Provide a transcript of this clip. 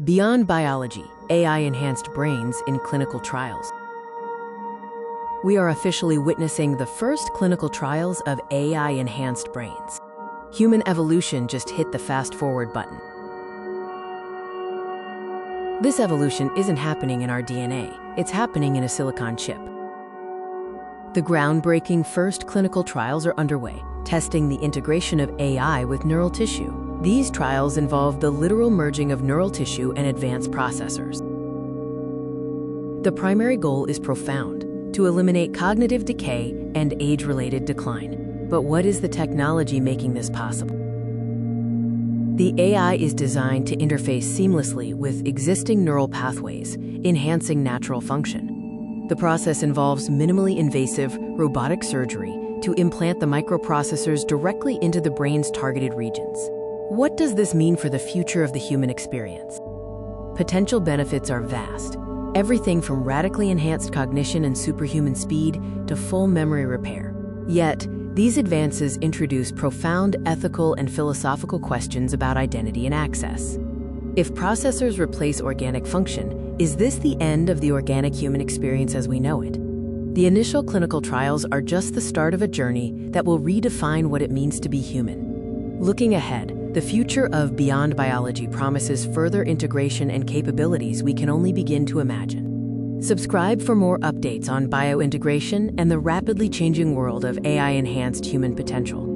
Beyond biology, AI-enhanced brains in clinical trials. We are officially witnessing the first clinical trials of AI-enhanced brains. Human evolution just hit the fast-forward button. This evolution isn't happening in our DNA, it's happening in a silicon chip. The groundbreaking first clinical trials are underway, testing the integration of AI with neural tissue. These trials involve the literal merging of neural tissue and advanced processors. The primary goal is profound: to eliminate cognitive decay and age-related decline. But what is the technology making this possible? The AI is designed to interface seamlessly with existing neural pathways, enhancing natural function. The process involves minimally invasive, robotic surgery to implant the microprocessors directly into the brain's targeted regions. What does this mean for the future of the human experience? Potential benefits are vast. Everything from radically enhanced cognition and superhuman speed to full memory repair. Yet, these advances introduce profound ethical and philosophical questions about identity and access. If processors replace organic function, is this the end of the organic human experience as we know it? The initial clinical trials are just the start of a journey that will redefine what it means to be human. Looking ahead, the future of beyond biology promises further integration and capabilities we can only begin to imagine. Subscribe for more updates on biointegration and the rapidly changing world of AI-enhanced human potential.